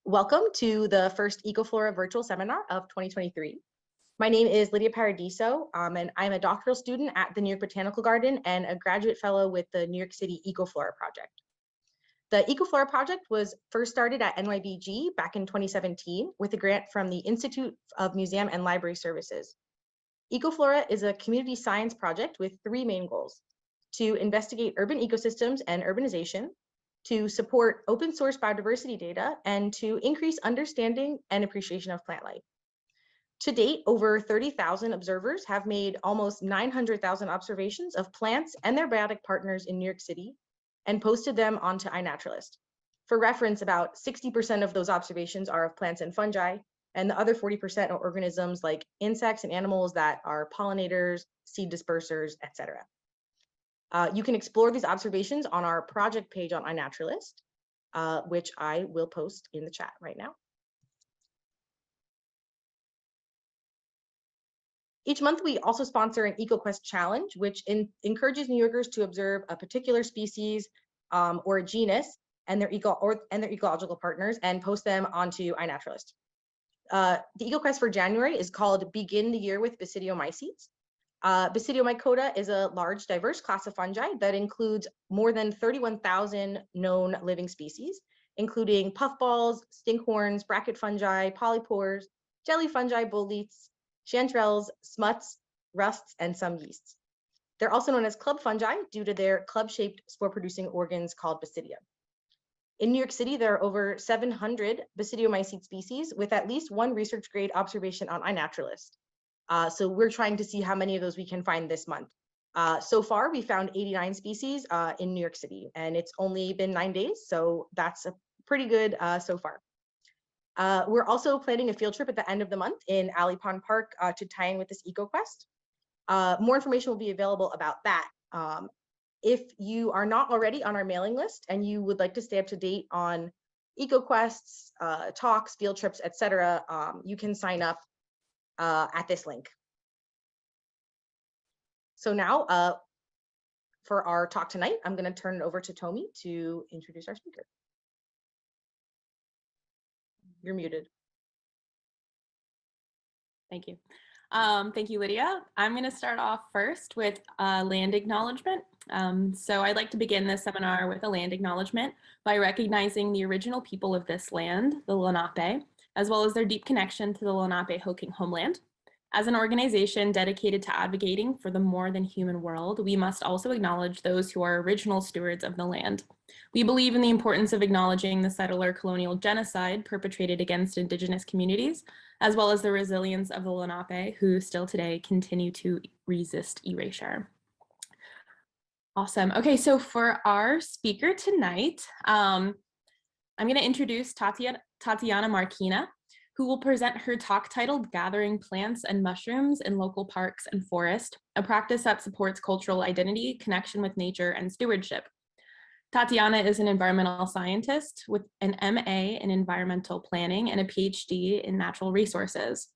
Welcome to the first EcoFlora virtual seminar of 2023. My name is Lydia Paradiso, and I'm a doctoral student at the New York Botanical Garden and a graduate fellow with the New York City EcoFlora project. The EcoFlora project was first started at NYBG back in 2017 with a grant from the Institute of Museum and Library Services. EcoFlora is a community science project with three main goals: to investigate urban ecosystems and urbanization, to support open source biodiversity data, and to increase understanding and appreciation of plant life. To date, over 30,000 observers have made almost 900,000 observations of plants and their biotic partners in New York City and posted them onto iNaturalist. For reference, about 60% of those observations are of plants and fungi, and the other 40% are organisms like insects and animals that are pollinators, seed dispersers, etc. You can explore these observations on our project page on iNaturalist, which I will post in the chat right now. Each month, we also sponsor an EcoQuest challenge, which encourages New Yorkers to observe a particular species or a genus and their ecological partners and post them onto iNaturalist. The EcoQuest for January is called Begin the Year with Basidiomycetes. Basidiomycota is a large, diverse class of fungi that includes more than 31,000 known living species, including puffballs, stinkhorns, bracket fungi, polypores, jelly fungi, boletes, chanterelles, smuts, rusts, and some yeasts. They're also known as club fungi due to their club-shaped spore-producing organs called basidia. In New York City, there are over 700 Basidiomycete species with at least one research-grade observation on iNaturalist. So we're trying to see how many of those we can find this month. So far, we found 89 species in New York City, and it's only been 9 days, so that's a pretty good so far. We're also planning a field trip at the end of the month in Alley Pond Park to tie in with this EcoQuest. More information will be available about that. If you are not already on our mailing list and you would like to stay up to date on EcoQuests, talks, field trips, etc., you can sign up at this link. So now, for our talk tonight, I'm going to turn it over to Tomi to introduce our speaker. You're muted. Thank you. Thank you, Lydia. I'm going to start off first with a land acknowledgement. So I'd like to begin this seminar with a land acknowledgement by recognizing the original people of this land, the Lenape, as well as their deep connection to the Lenape-Hoking homeland. As an organization dedicated to advocating for the more than human world, we must also acknowledge those who are original stewards of the land. We believe in the importance of acknowledging the settler colonial genocide perpetrated against Indigenous communities, as well as the resilience of the Lenape, who still today continue to resist erasure. Awesome. Okay, so for our speaker tonight, I'm going to introduce Tatiana Marquina, who will present her talk titled Gathering Plants and Mushrooms in Local Parks and Forest, a practice that supports cultural identity, connection with nature, and stewardship. Tatiana is an environmental scientist with an MA in environmental planning and a PhD in natural resources.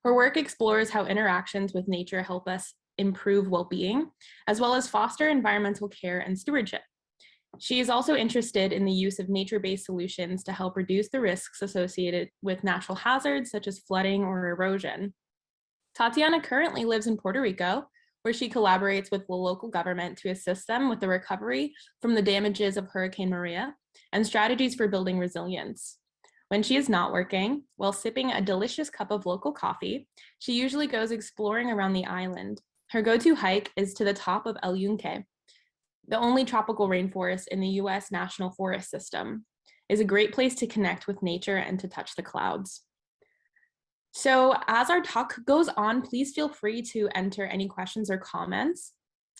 Her work explores how interactions with nature help us improve well-being, as well as foster environmental care and stewardship. She is also interested in the use of nature-based solutions to help reduce the risks associated with natural hazards such as flooding or erosion. Tatiana currently lives in Puerto Rico, where she collaborates with the local government to assist them with the recovery from the damages of Hurricane Maria and strategies for building resilience. When she is not working, while sipping a delicious cup of local coffee, she usually goes exploring around the island. Her go-to hike is to the top of El Yunque, the only tropical rainforest in the US National Forest System. Is a great place to connect with nature and to touch the clouds. So as our talk goes on, please feel free to enter any questions or comments.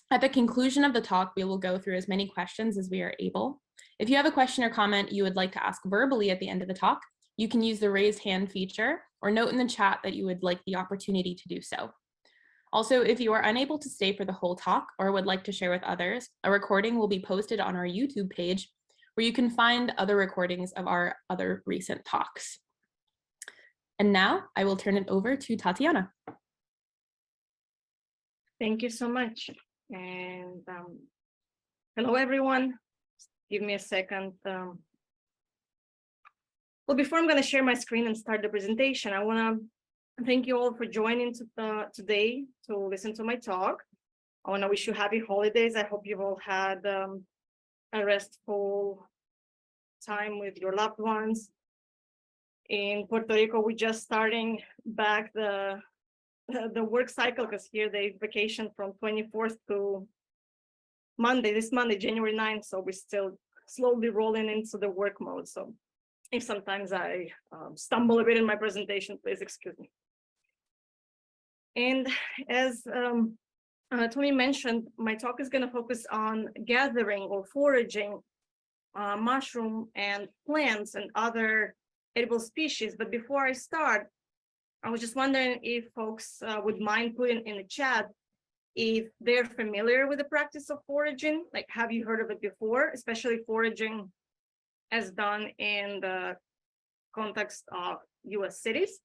At the conclusion of the talk, we will go through as many questions as we are able. If you have a question or comment you would like to ask verbally at the end of the talk, you can use the raised hand feature or note in the chat that you would like the opportunity to do so. Also, if you are unable to stay for the whole talk or would like to share with others, a recording will be posted on our YouTube page where you can find other recordings of our other recent talks. And now I will turn it over to Tatiana. Thank you so much. And hello, everyone. Give me a second. Well, before I'm going to share my screen and start the presentation, I want to thank you all for joining today to listen to my talk. I want to wish you happy holidays. I hope you've all had a restful time with your loved ones. In Puerto Rico, we're just starting back the work cycle, because here they vacation from 24th to this Monday, January 9th. So we're still slowly rolling into the work mode. So if sometimes I stumble a bit in my presentation, please excuse me. And as Tony mentioned, my talk is going to focus on gathering or foraging mushroom and plants and other edible species. But before I start, I was just wondering if folks would mind putting in the chat if they're familiar with the practice of foraging. Like, have you heard of it before, especially foraging as done in the context of US cities?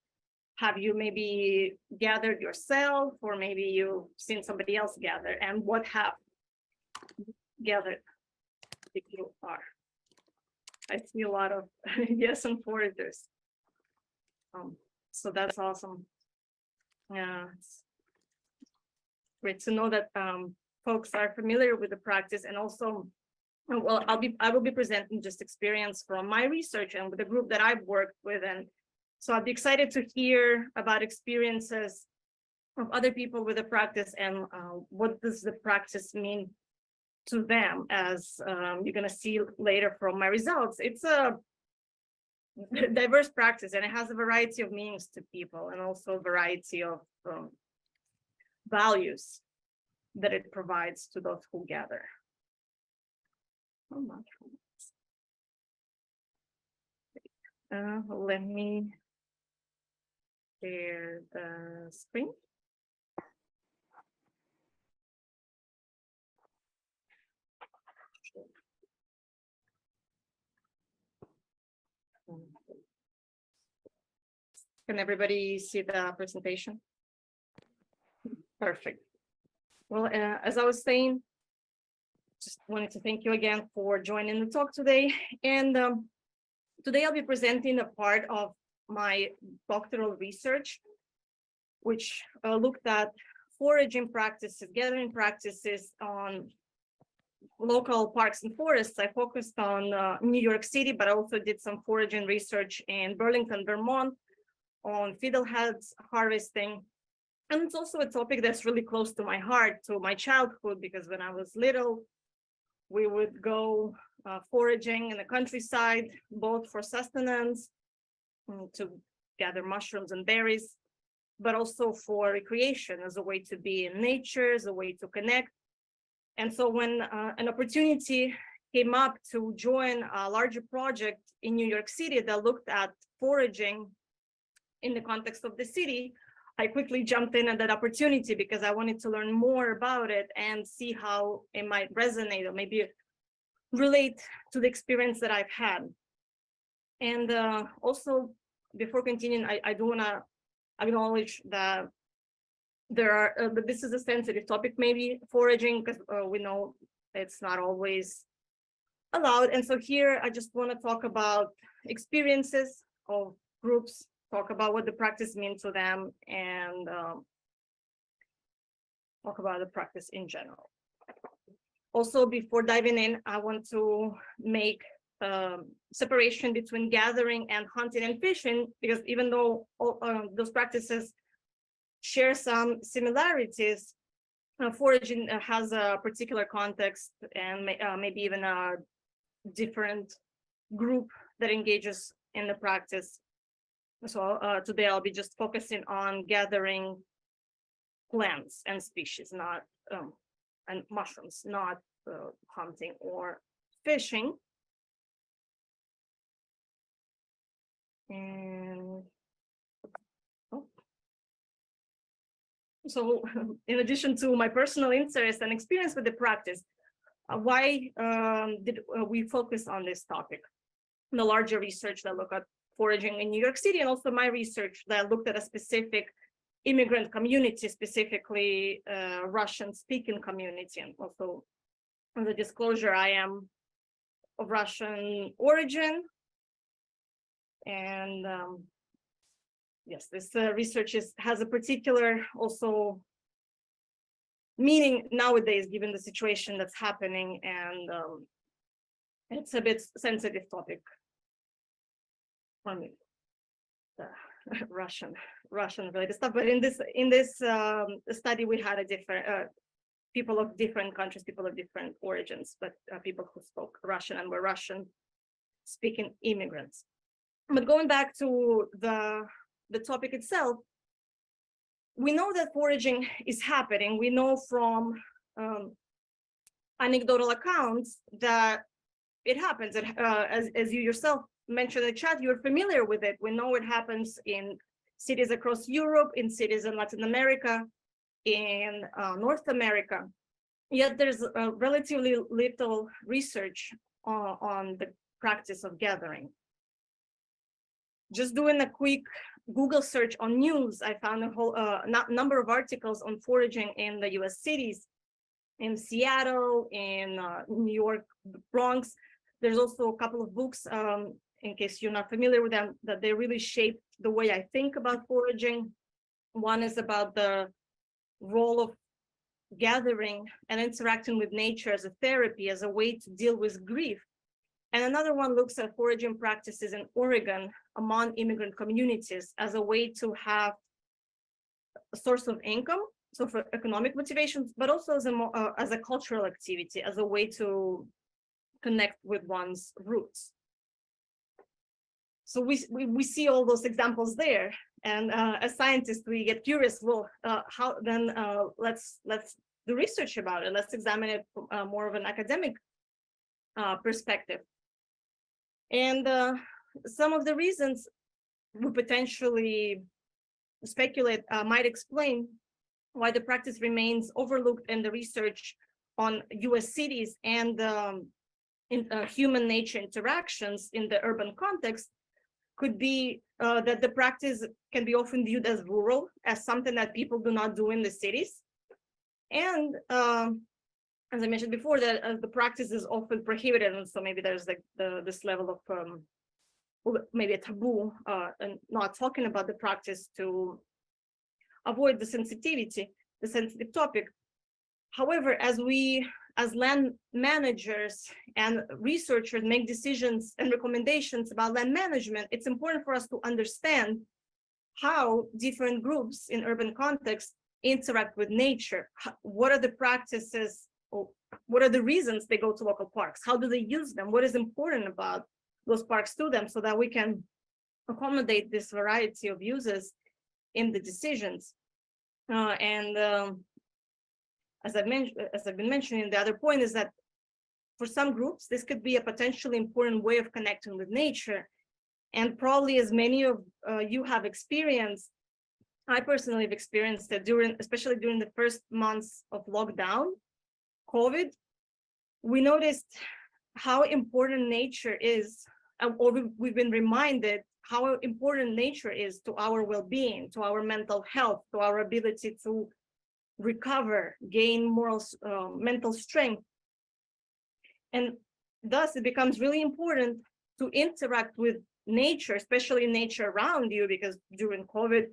Have you maybe gathered yourself, or maybe you've seen somebody else gather? And what have gathered if you are? I see a lot of yes and foragers. So that's awesome. Yeah, it's great to know that folks are familiar with the practice. And also, well, I will be presenting just experience from my research and with the group that I've worked with. And so I'd be excited to hear about experiences of other people with the practice and what does the practice mean to them, as you're going to see later from my results. It's a diverse practice, and it has a variety of meanings to people, and also a variety of values that it provides to those who gather. Let me share the screen. Can everybody see the presentation? Perfect. Well, as I was saying, just wanted to thank you again for joining the talk today. And today I'll be presenting a part of my doctoral research, which looked at foraging practices, gathering practices on local parks and forests. I focused on New York City, but I also did some foraging research in Burlington, Vermont, on fiddleheads harvesting. And it's also a topic that's really close to my heart, to my childhood, because when I was little, we would go foraging in the countryside, both for sustenance, to gather mushrooms and berries, but also for recreation, as a way to be in nature, as a way to connect. And so when an opportunity came up to join a larger project in New York City that looked at foraging in the context of the city, I quickly jumped in at that opportunity because I wanted to learn more about it and see how it might resonate or maybe relate to the experience that I've had. And also, before continuing, I do want to acknowledge that there are, this is a sensitive topic, maybe foraging, because we know it's not always allowed. And so here, I just want to talk about experiences of groups, talk about what the practice means to them, and talk about the practice in general. Also, before diving in, I want to make separation between gathering and hunting and fishing, because even though all, those practices share some similarities, foraging has a particular context and maybe even a different group that engages in the practice. So today I'll be just focusing on gathering plants and species, not and mushrooms, not hunting or fishing. And so in addition to my personal interest and experience with the practice, why did we focus on this topic? The larger research that looked at foraging in New York City, and also my research that looked at a specific immigrant community, specifically Russian-speaking community. And also, as a disclosure, I am of Russian origin. And yes, this research has a particular also meaning nowadays, given the situation that's happening, and it's a bit sensitive topic for me. Russian related stuff, but in this study we had a different people of different countries, people of different origins, but people who spoke Russian and were Russian speaking immigrants. But going back to the topic itself, we know that foraging is happening. We know from anecdotal accounts that it happens. As you yourself mentioned in the chat, you're familiar with it. We know it happens in cities across Europe, in cities in Latin America, in North America. Yet there's relatively little research on the practice of gathering. Just doing a quick Google search on news, I found a whole number of articles on foraging in the US cities, in Seattle, in New York, Bronx. There's also a couple of books, in case you're not familiar with them, that they really shaped the way I think about foraging. One is about the role of gathering and interacting with nature as a therapy, as a way to deal with grief. And another one looks at foraging practices in Oregon among immigrant communities as a way to have a source of income, so for economic motivations, but also as a cultural activity, as a way to connect with one's roots. So we see all those examples there, and as scientists we get curious. Well, how then? Let's do research about it. Let's examine it from more of an academic perspective. And some of the reasons we potentially speculate might explain why the practice remains overlooked in the research on US cities and in human-nature interactions in the urban context could be that the practice can be often viewed as rural, as something that people do not do in the cities. And as I mentioned before, that the practice is often prohibited, and so maybe there's like this level of maybe a taboo and not talking about the practice to avoid the sensitive topic. However, as land managers and researchers make decisions and recommendations about land management, it's important for us to understand how different groups in urban contexts interact with nature. What are the practices? What are the reasons they go to local parks? How do they use them? What is important about those parks to them, so that we can accommodate this variety of uses in the decisions. As I've been mentioning, the other point is that for some groups, this could be a potentially important way of connecting with nature. And probably as many of you have experienced, I personally have experienced that especially during the first months of lockdown, COVID, we noticed how important nature is, or we've been reminded how important nature is to our well-being, to our mental health, to our ability to recover, gain mental strength. And thus it becomes really important to interact with nature, especially nature around you, because during COVID,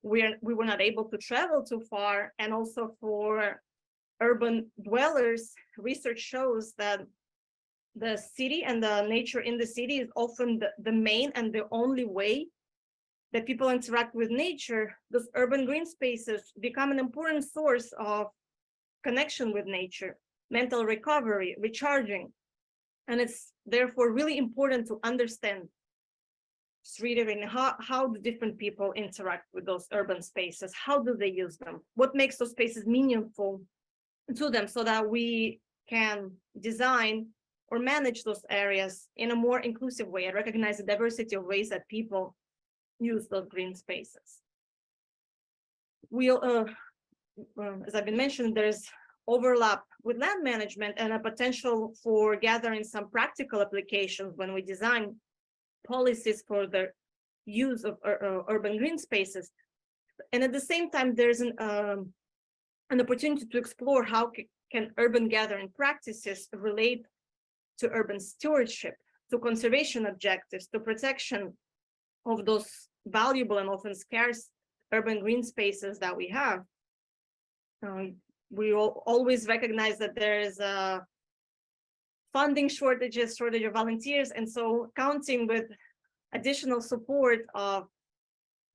we were not able to travel too far. And also for urban dwellers, research shows that the city and the nature in the city is often the main and the only way that people interact with nature. Those urban green spaces become an important source of connection with nature, mental recovery, recharging. And it's therefore really important to understand how do different people interact with those urban spaces? How do they use them? What makes those spaces meaningful to them, so that we can design or manage those areas in a more inclusive way and recognize the diversity of ways that people use those green spaces. As I've been mentioning, there's overlap with land management and a potential for gathering some practical applications when we design policies for the use of urban green spaces. And at the same time, there's an opportunity to explore how can urban gathering practices relate to urban stewardship, to conservation objectives, to protection of those valuable and often scarce urban green spaces that we have. We always recognize that there is a funding shortage of volunteers, and so counting with additional support of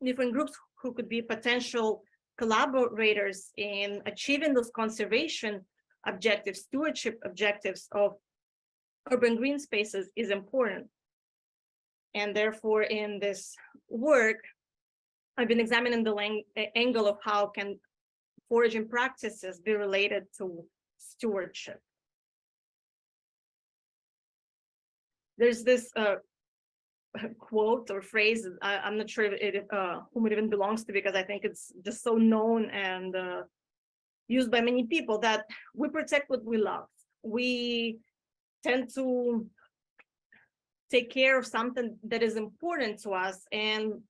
different groups who could be potential collaborators in achieving those conservation objectives, stewardship objectives of urban green spaces is important. And therefore, in this work, I've been examining the angle of how can foraging practices be related to stewardship. There's this quote or phrase, I'm not sure whom it even belongs to, because I think it's just so known and used by many people, that we protect what we love. We tend to take care of something that is important to us, and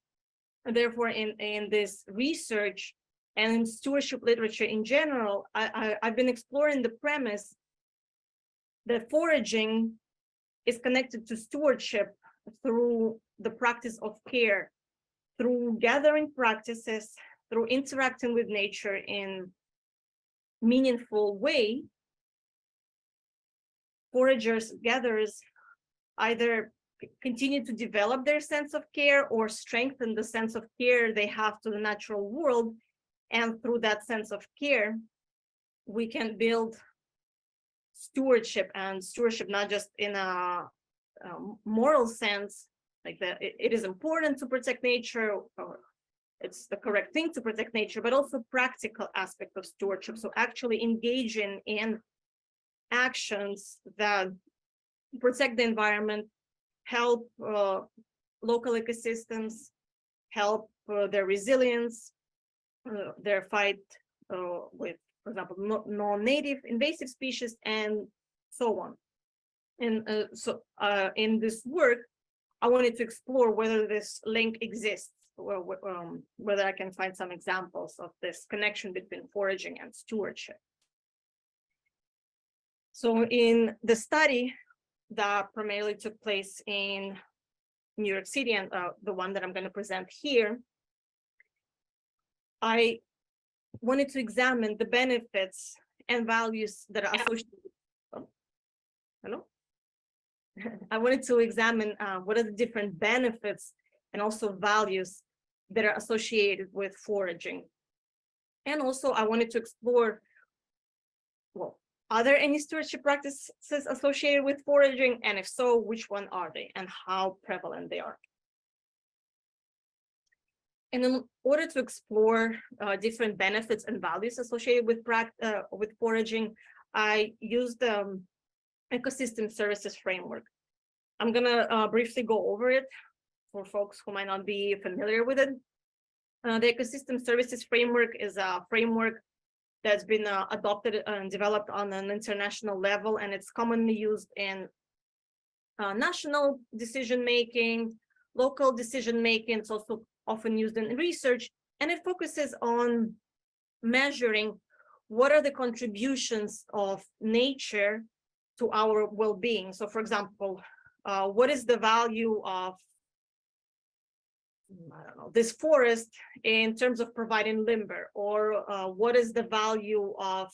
therefore in this research and in stewardship literature in general, I've been exploring the premise that foraging is connected to stewardship through the practice of care, through gathering practices, through interacting with nature in meaningful way. Foragers, gatherers either continue to develop their sense of care or strengthen the sense of care they have to the natural world. And through that sense of care, we can build stewardship, and stewardship not just in a moral sense, like that it is important to protect nature, or it's the correct thing to protect nature, but also practical aspect of stewardship. So actually engaging in actions that protect the environment, help local ecosystems, help their resilience, their fight with, for example, non-native invasive species, and so on. And so in this work, I wanted to explore whether this link exists, or whether I can find some examples of this connection between foraging and stewardship. So in the study that primarily took place in New York City, and the one that I'm going to present here, I wanted to examine the benefits and values that are associated. Hello? I wanted to examine what are the different benefits and also values that are associated with foraging. And also I wanted to explore, well, are there any stewardship practices associated with foraging? And if so, which one are they and how prevalent they are? And in order to explore different benefits and values associated with foraging, I used the ecosystem services framework. I'm gonna briefly go over it for folks who might not be familiar with it. The ecosystem services framework is a framework that's been adopted and developed on an international level, and it's commonly used in national decision-making, local decision-making. It's also often used in research, and it focuses on measuring what are the contributions of nature to our well-being. So for example, what is the value of, I don't know, this forest in terms of providing timber, or what is the value of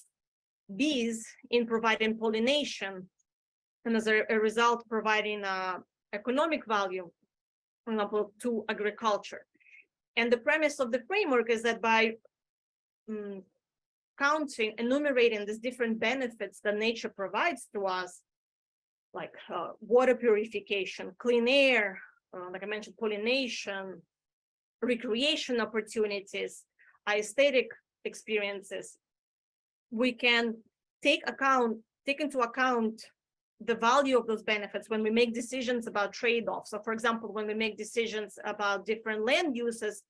bees in providing pollination, and as a result providing economic value, for example, to agriculture. And the premise of the framework is that by enumerating these different benefits that nature provides to us, like water purification, clean air, like I mentioned, pollination, recreation opportunities, aesthetic experiences, we can take into account the value of those benefits when we make decisions about trade-offs. So for example, when we make decisions about different land uses,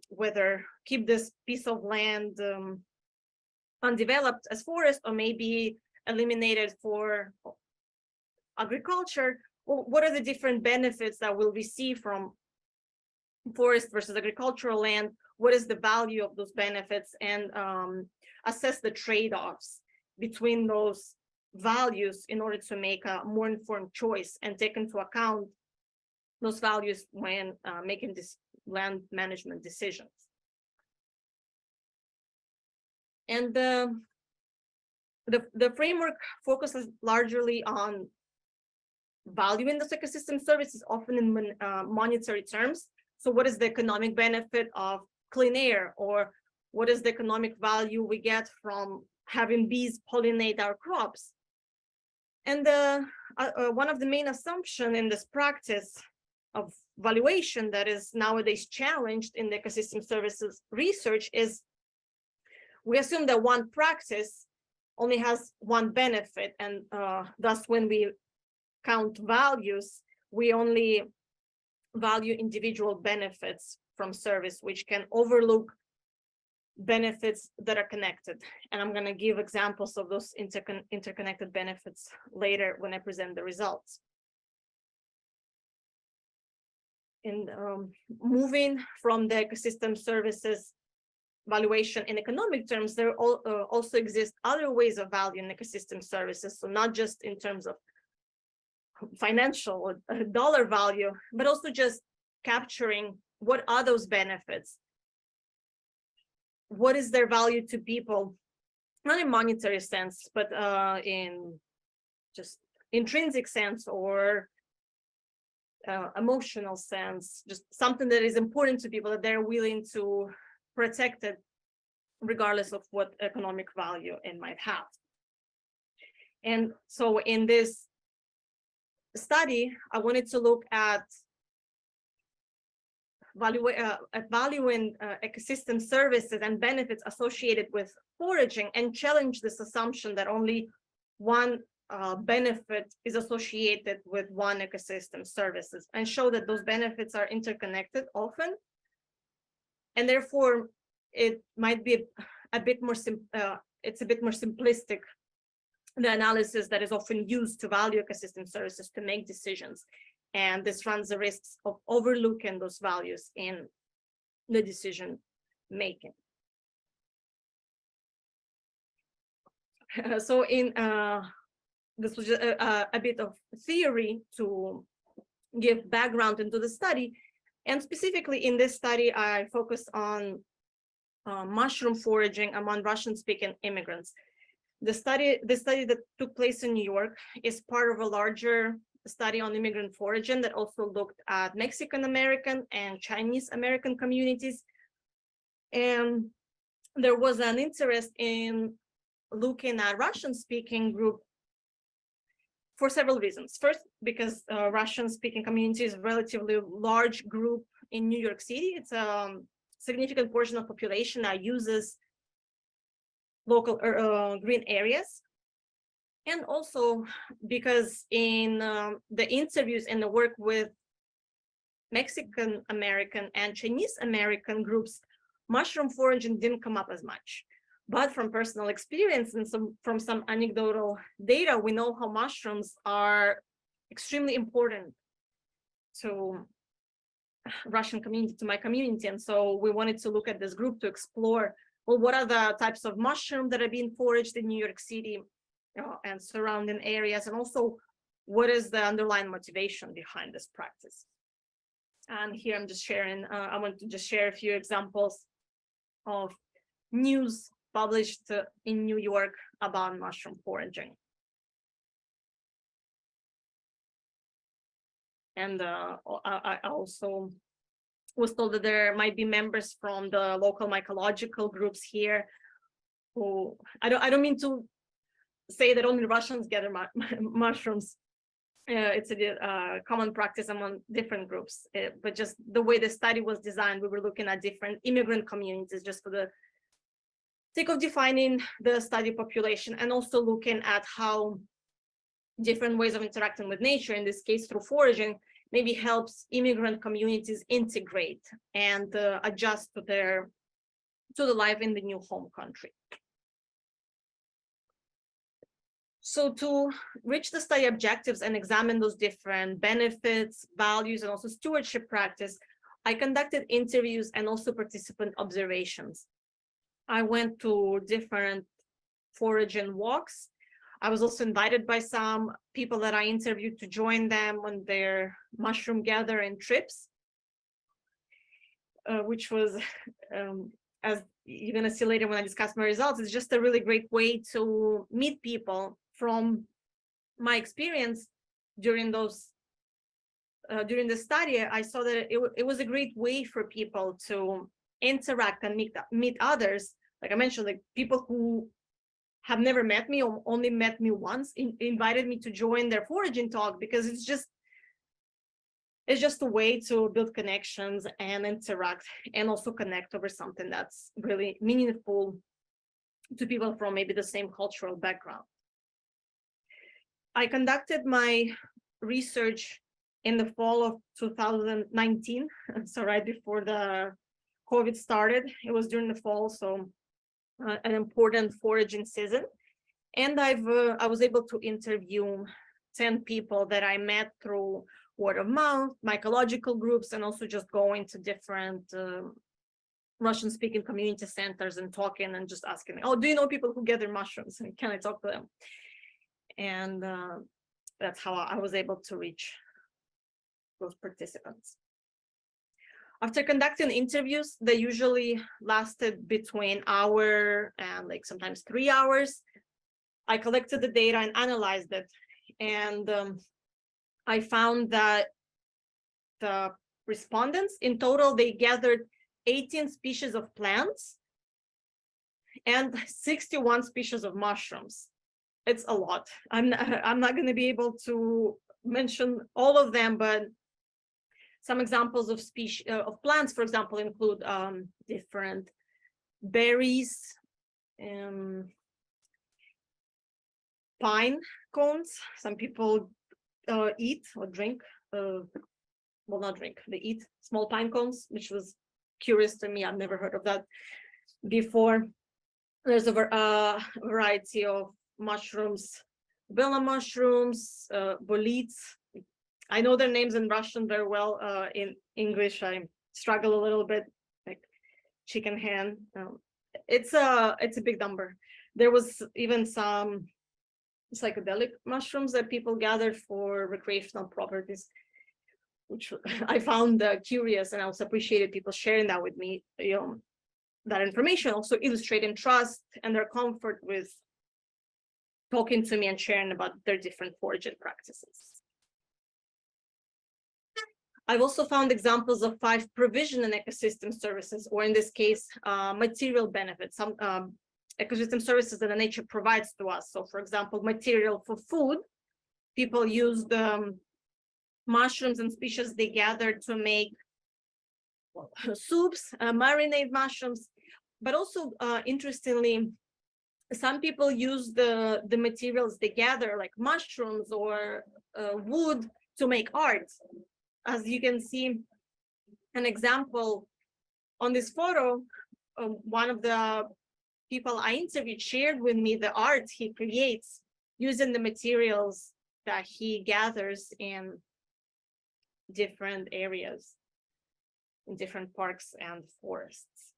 whether keep this piece of land undeveloped as forest, or maybe eliminated for agriculture, well, what are the different benefits that we'll receive from forest versus agricultural land? What is the value of those benefits? And assess the trade-offs between those values in order to make a more informed choice and take into account those values when making this land management decisions. And the framework focuses largely on valuing those ecosystem services, often in monetary terms. So what is the economic benefit of clean air, or what is the economic value we get from having bees pollinate our crops? And one of the main assumptions in this practice of valuation that is nowadays challenged in the ecosystem services research is we assume that one practice only has one benefit, and thus when we count values, we only value individual benefits from service, which can overlook benefits that are connected. And I'm going to give examples of those interconnected benefits later when I present the results. And moving from the ecosystem services valuation in economic terms, there also exist other ways of valuing ecosystem services. So not just in terms of financial or dollar value, but also just capturing what are those benefits, what is their value to people, not in monetary sense, but in just intrinsic sense or emotional sense, just something that is important to people that they're willing to protect it regardless of what economic value it might have. And so in this study, I wanted to look at valuing ecosystem services and benefits associated with foraging, and challenge this assumption that only one benefit is associated with one ecosystem services, and show that those benefits are interconnected often, and therefore it might be a bit more simplistic, the analysis that is often used to value ecosystem services to make decisions. And this runs the risks of overlooking those values in the decision making. So in this was a bit of theory to give background into the study. And specifically in this study, I focused on mushroom foraging among Russian-speaking immigrants. The study that took place in New York is part of a larger study on immigrant foraging that also looked at Mexican American and Chinese American communities. And there was an interest in looking at Russian-speaking group for several reasons. First, because Russian-speaking community is a relatively large group in New York City. It's a significant portion of population that uses local green areas. And also because in the interviews and the work with Mexican American and Chinese American groups, mushroom foraging didn't come up as much. But from personal experience and from some anecdotal data, we know how mushrooms are extremely important to Russian community, to my community. And so we wanted to look at this group to explore, well, what are the types of mushroom that are being foraged in New York City and surrounding areas, and also what is the underlying motivation behind this practice. And here I'm just sharing, I want to just share a few examples of news published in New York about mushroom foraging. And I also was told that there might be members from the local mycological groups here who, I don't mean to say that only Russians gather mushrooms. It's a common practice among different groups, but just the way the study was designed, we were looking at different immigrant communities just for the sake of defining the study population, and also looking at how different ways of interacting with nature, in this case through foraging, maybe helps immigrant communities integrate and adjust to the life in the new home country. So to reach the study objectives and examine those different benefits, values, and also stewardship practice, I conducted interviews and also participant observations. I went to different foraging walks. I was also invited by some people that I interviewed to join them on their mushroom gathering trips, which was, as you're going to see later when I discuss my results, it's just a really great way to meet people. From my experience during those during the study, I saw that it was a great way for people to interact and meet others. Like I mentioned, like people who have never met me or only met me once invited me to join their foraging talk, because it's just a way to build connections and interact and also connect over something that's really meaningful to people from maybe the same cultural background. I conducted my research in the fall of 2019, so right before the COVID started. It was during the fall, so an important foraging season. And I was able to interview 10 people that I met through word of mouth, mycological groups, and also just going to different Russian-speaking community centers and talking and just asking, oh, do you know people who gather mushrooms? And can I talk to them? And that's how I was able to reach those participants. After conducting interviews, they usually lasted between an hour and like sometimes 3 hours. I collected the data and analyzed it. And I found that the respondents in total, they gathered 18 species of plants and 61 species of mushrooms. It's a lot. I'm not going to be able to mention all of them, but some examples of species of plants, for example, include different berries, pine cones. Some people eat or drink, well, not drink, they eat small pine cones, which was curious to me. I've never heard of that before. There's a variety of mushrooms, bella mushrooms, bolets. I know their names in Russian very well. In English, I struggle a little bit, like chicken hen. It's a big number. There was even some psychedelic mushrooms that people gathered for recreational properties, which I found curious, and I also appreciated people sharing that with me. You know, that information also illustrating trust and their comfort with talking to me and sharing about their different foraging practices. I've also found examples of 5 provision and ecosystem services, or in this case, material benefits, some ecosystem services that nature provides to us. So for example, material for food, people use the mushrooms and species they gather to make soups, marinate mushrooms, but also interestingly, some people use the materials they gather, like mushrooms or wood, to make art. As you can see, an example on this photo, one of the people I interviewed shared with me the art he creates using the materials that he gathers in different areas, in different parks and forests.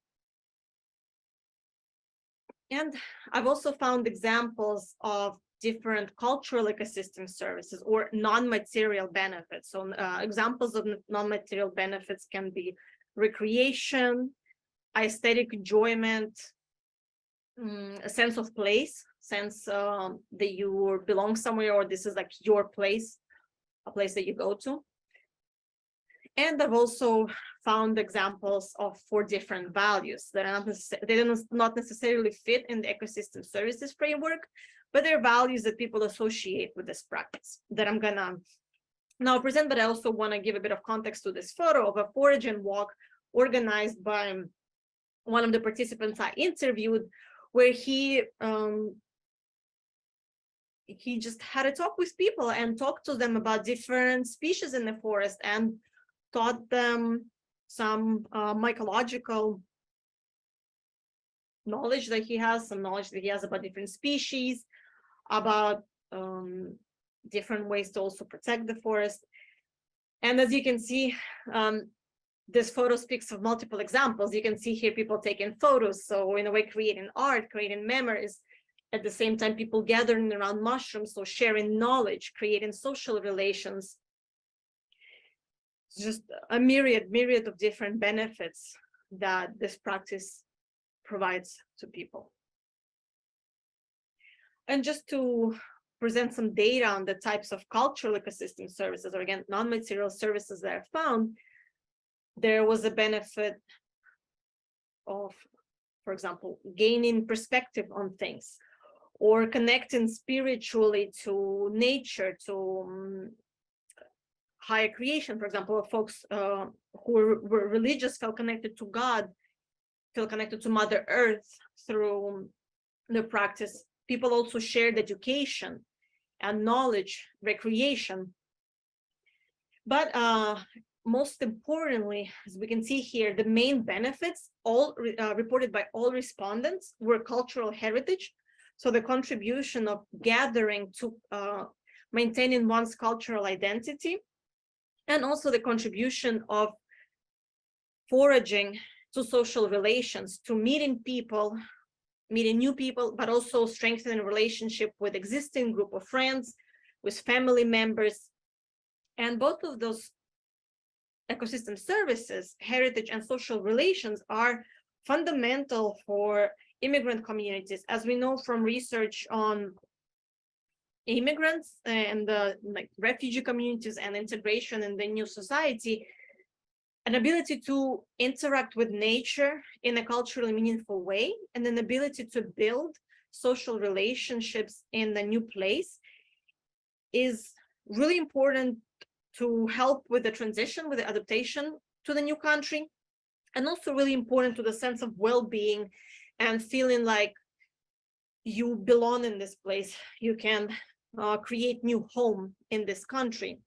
And I've also found examples of different cultural ecosystem services or non-material benefits. So examples of non-material benefits can be recreation, aesthetic enjoyment, a sense of place, sense that you belong somewhere, or this is like your place, a place that you go to. And I've also found examples of 4 different values that are not necessarily fit in the ecosystem services framework, but they're values that people associate with this practice that I'm gonna now present. But I also want to give a bit of context to this photo of a foraging walk organized by one of the participants I interviewed, where he just had a talk with people and talked to them about different species in the forest and taught them some mycological knowledge that he has, some knowledge that he has about different species, about different ways to also protect the forest. And as you can see, this photo speaks of multiple examples. You can see here people taking photos, so in a way creating art, creating memories, At the same time, people gathering around mushrooms, so sharing knowledge, creating social relations. It's just a myriad of different benefits that this practice provides to people. And just to present some data on the types of cultural ecosystem services, or again, non-material services that are found, there was a benefit of, for example, gaining perspective on things, or connecting spiritually to nature, to higher creation. For example, folks who were religious felt connected to God, feel connected to Mother Earth through the practice. People also shared education and knowledge, recreation. But most importantly, as we can see here, the main benefits, all reported by all respondents, were cultural heritage. So the contribution of gathering to maintaining one's cultural identity, and also the contribution of foraging to social relations, to meeting people, meeting new people, but also strengthening relationship with existing group of friends, with family members. And both of those ecosystem services, heritage and social relations, are fundamental for immigrant communities. As we know from research on immigrants and like refugee communities and integration in the new society, an ability to interact with nature in a culturally meaningful way, and an ability to build social relationships in the new place is really important to help with the transition, with the adaptation to the new country, and also really important to the sense of well-being and feeling like you belong in this place. You can create new home in this country,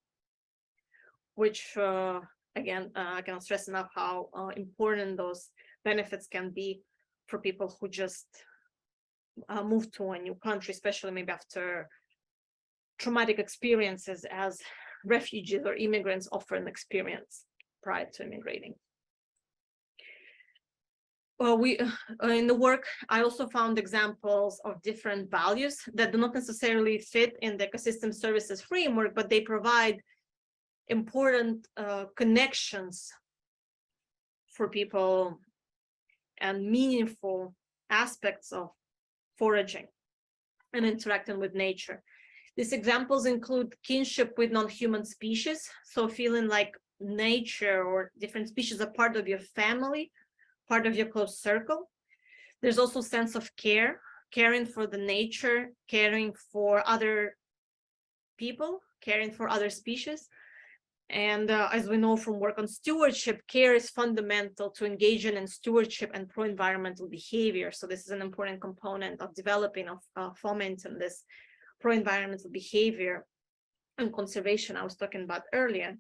which again, I cannot stress enough how important those benefits can be for people who just move to a new country, especially maybe after traumatic experiences as refugees or immigrants often experience prior to immigrating. Well, in the work, I also found examples of different values that do not necessarily fit in the ecosystem services framework, but they provide important connections for people and meaningful aspects of foraging and interacting with nature. These examples include kinship with non-human species, so feeling like nature or different species are part of your family, part of your close circle. There's also sense of care, caring for the nature, caring for other people, caring for other species. And as we know from work on stewardship, care is fundamental to engaging in stewardship and pro-environmental behavior. So this is an important component of developing, of fomenting this pro-environmental behavior and conservation I was talking about earlier.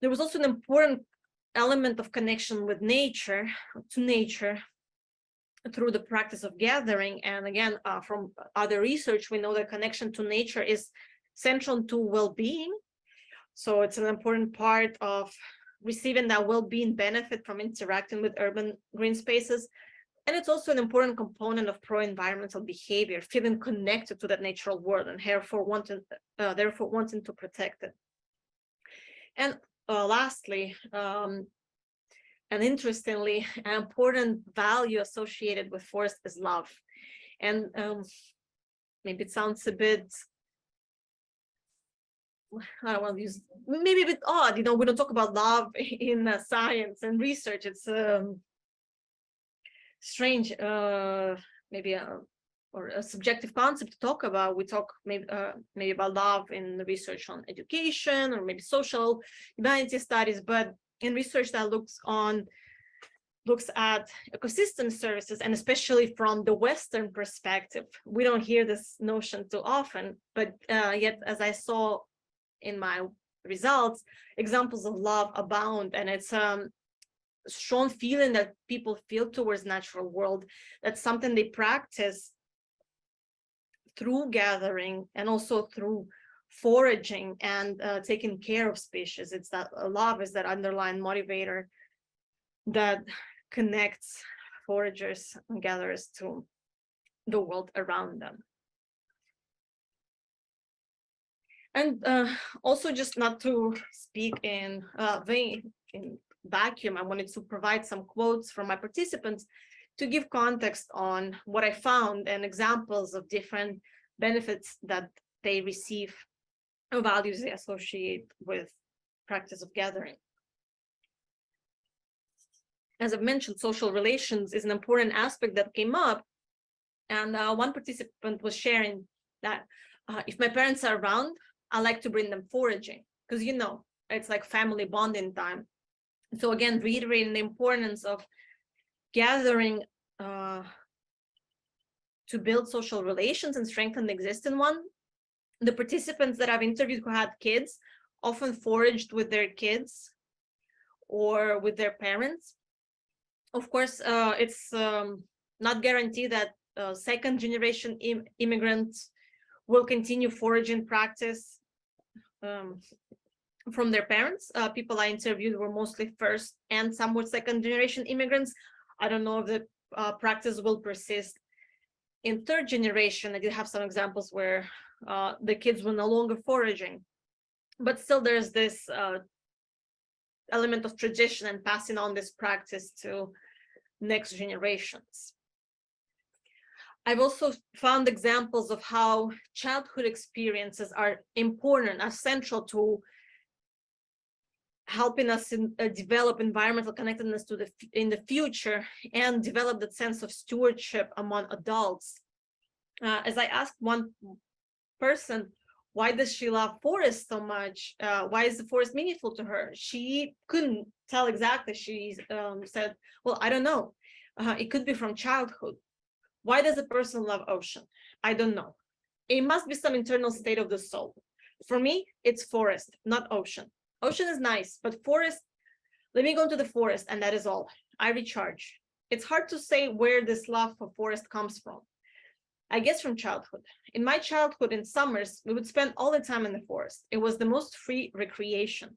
There was also an important element of connection with nature, to nature, through the practice of gathering. And again, from other research, we know that connection to nature is central to well-being. So it's an important part of receiving that well-being benefit from interacting with urban green spaces. And it's also an important component of pro-environmental behavior, feeling connected to that natural world and therefore wanting to protect it. And lastly, and interestingly, an important value associated with forest is love. And maybe it sounds a bit, I don't want to use, maybe a bit odd, you know, we don't talk about love in science and research. It's strange, maybe or a subjective concept to talk about. We talk maybe about love in the research on education or maybe social humanity studies, but in research that looks at ecosystem services, and especially from the Western perspective, we don't hear this notion too often, but yet, as I saw in my results, examples of love abound, and it's strong feeling that people feel towards natural world. That's something they practice through gathering and also through foraging and taking care of species. It's that love is that underlying motivator that connects foragers and gatherers to the world around them. And also, just not to speak in vacuum, I wanted to provide some quotes from my participants to give context on what I found and examples of different benefits that they receive or values they associate with practice of gathering. As I've mentioned, social relations is an important aspect that came up. And one participant was sharing that if my parents are around, I like to bring them foraging because, you know, it's like family bonding time. So again, reiterating the importance of gathering to build social relations and strengthen the existing one. The participants that I've interviewed who had kids often foraged with their kids or with their parents. Of course, it's not guaranteed that second generation immigrants will continue foraging practice from their parents. People I interviewed were mostly first and somewhat second generation immigrants. I don't know if the practice will persist in third generation. I did have some examples where the kids were no longer foraging, but still there's this element of tradition and passing on this practice to next generations. I've also found examples of how childhood experiences are important, are central to helping us develop environmental connectedness in the future and develop that sense of stewardship among adults. As I asked one person, why does she love forests so much? Why is the forest meaningful to her? She couldn't tell exactly. She said, well, I don't know. It could be from childhood. Why does a person love ocean? I don't know. It must be some internal state of the soul. For me, it's forest, not ocean. Ocean is nice, but forest, let me go to the forest and that is all. I recharge. It's hard to say where this love for forest comes from. I guess from childhood. In my childhood, in summers, we would spend all the time in the forest. It was the most free recreation.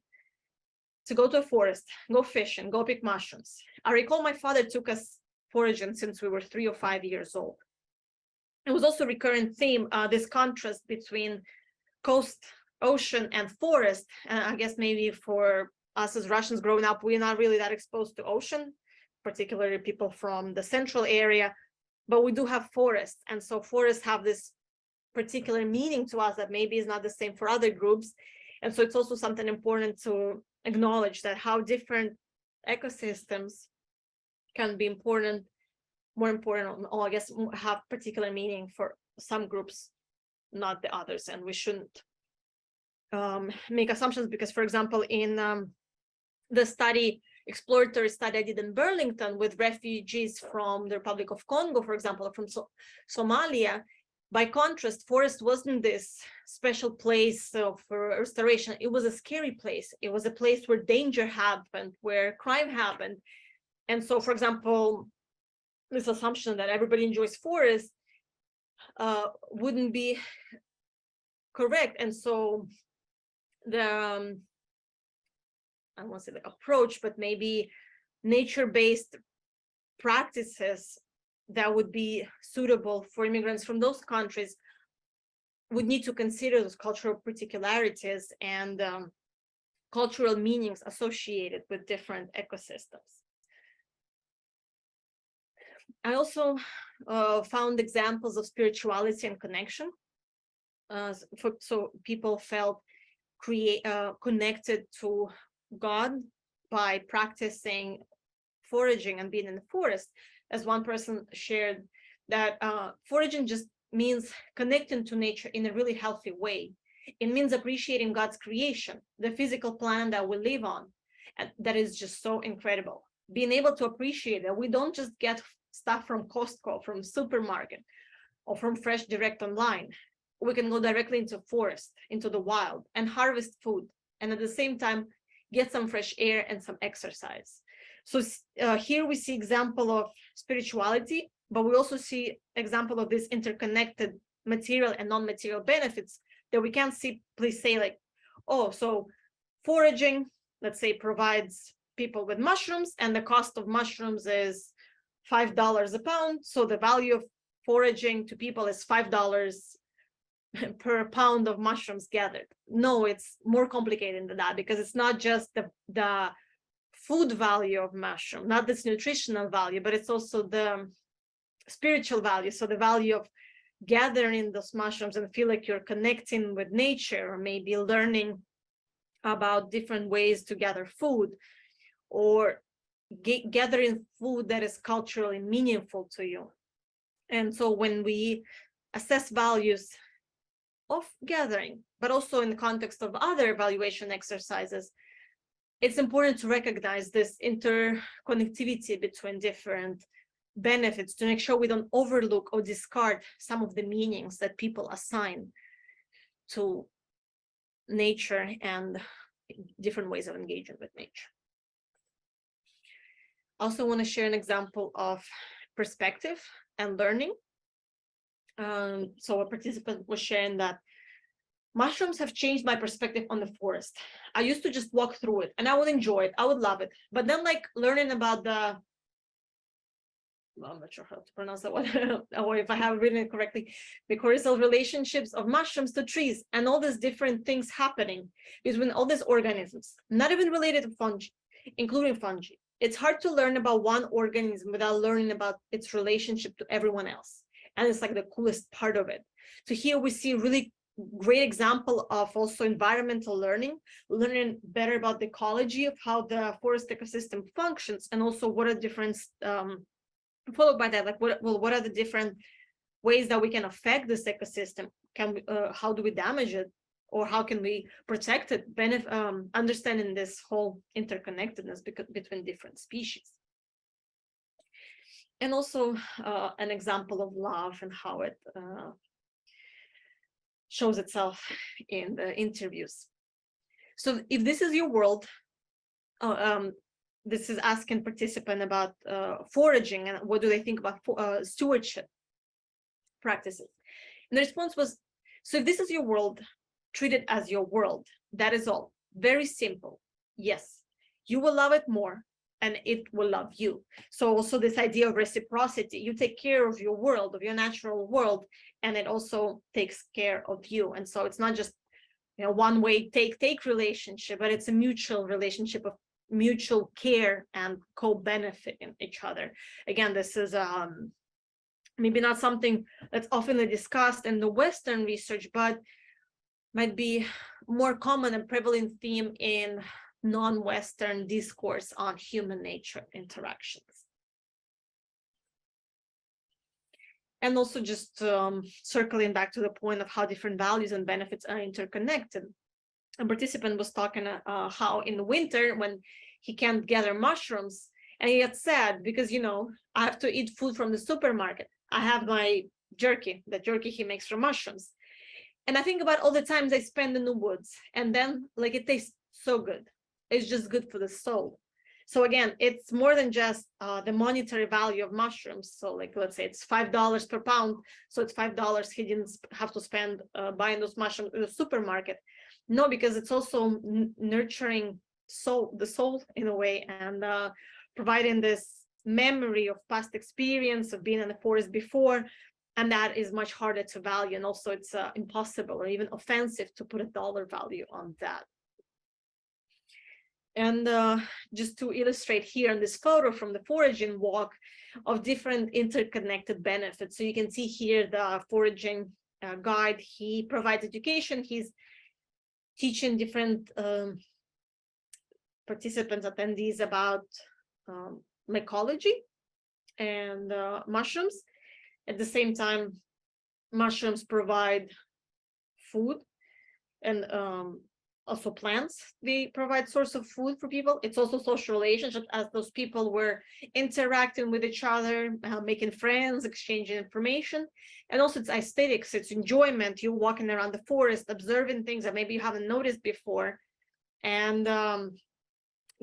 To go to a forest, go fishing, go pick mushrooms. I recall my father took us foraging since we were 3 or 5 years old. It was also a recurrent theme, this contrast between coast, ocean, and forest. I guess maybe for us as Russians growing up, we're not really that exposed to ocean, particularly people from the central area, but we do have forests. And so forests have this particular meaning to us that maybe is not the same for other groups. And so it's also something important to acknowledge that how different ecosystems can be important, more important, or I guess have particular meaning for some groups, not the others. And we shouldn't make assumptions because, for example, in the exploratory study I did in Burlington with refugees from the Republic of Congo, for example, or from Somalia, by contrast, forest wasn't this special place for restoration. It was a scary place. It was a place where danger happened, where crime happened. And so, for example, this assumption that everybody enjoys forest wouldn't be correct. And so the, I won't say the approach, but maybe nature-based practices that would be suitable for immigrants from those countries would need to consider those cultural particularities and cultural meanings associated with different ecosystems. I also found examples of spirituality and connection. So people felt connected to God by practicing foraging and being in the forest. As one person shared, that foraging just means connecting to nature in a really healthy way. It means appreciating God's creation, the physical planet that we live on, and that is just so incredible. Being able to appreciate that we don't just get stuff from Costco, from supermarket, or from fresh direct online. We can go directly into forest, into the wild, and harvest food, and at the same time get some fresh air and some exercise. So here we see example of spirituality, but we also see example of this interconnected material and non-material benefits that we can't simply say like, oh, so foraging, let's say, provides people with mushrooms, and the cost of mushrooms is $5 a pound. So the value of foraging to people is $5 per pound of mushrooms gathered. No, it's more complicated than that, because it's not just the food value of mushroom, not this nutritional value, but it's also the spiritual value. So the value of gathering those mushrooms and feel like you're connecting with nature, or maybe learning about different ways to gather food, or gathering food that is culturally meaningful to you. And so when we assess values of gathering, but also in the context of other evaluation exercises, it's important to recognize this interconnectivity between different benefits to make sure we don't overlook or discard some of the meanings that people assign to nature and different ways of engaging with nature. I also want to share an example of perspective and learning. So a participant was sharing that mushrooms have changed my perspective on the forest. I used to just walk through it and I would enjoy it. I would love it. But then like learning about I'm not sure how to pronounce that one, or if I have written it correctly, the causal relationships of mushrooms to trees and all these different things happening between all these organisms, not even related to fungi, including fungi. It's hard to learn about one organism without learning about its relationship to everyone else. And it's like the coolest part of it. So here we see really great example of also environmental learning better about the ecology of how the forest ecosystem functions, and also what are different followed by that, like what are the different ways that we can affect this ecosystem? Can we, how do we damage it, or how can we protect it? Understanding this whole interconnectedness between different species, and also an example of love and how it shows itself in the interviews. So if this is your world, this is asking participant about foraging and what do they think about stewardship practices. And the response was, so if this is your world, treat it as your world. That is all. Very simple. Yes, you will love it more and it will love you. So also this idea of reciprocity, you take care of your world, of your natural world, and it also takes care of you. And so it's not just, you know, one way take relationship, but it's a mutual relationship of mutual care and co-benefiting each other. Again, this is maybe not something that's often discussed in the Western research, but might be more common and prevalent theme in non-Western discourse on human nature interactions. And also just circling back to the point of how different values and benefits are interconnected. A participant was talking how in the winter when he can't gather mushrooms, and he gets sad because, you know, I have to eat food from the supermarket. I have my jerky, the jerky he makes from mushrooms. And I think about all the times I spend in the woods, and then like it tastes so good. It's just good for the soul. So again, it's more than just the monetary value of mushrooms. So like, let's say it's $5 per pound. So it's $5 he didn't have to spend buying those mushrooms in the supermarket. No, because it's also nurturing the soul in a way, and providing this memory of past experience of being in the forest before, and that is much harder to value, and also it's impossible or even offensive to put a dollar value on that. And just to illustrate here in this photo from the foraging walk of different interconnected benefits. So you can see here the foraging guide, he provides education, he's teaching different participants, attendees about mycology and mushrooms. At the same time, mushrooms provide food, and also plants, they provide source of food for people. It's also social relationships, as those people were interacting with each other, making friends, exchanging information. And also it's aesthetics, it's enjoyment. You're walking around the forest, observing things that maybe you haven't noticed before, and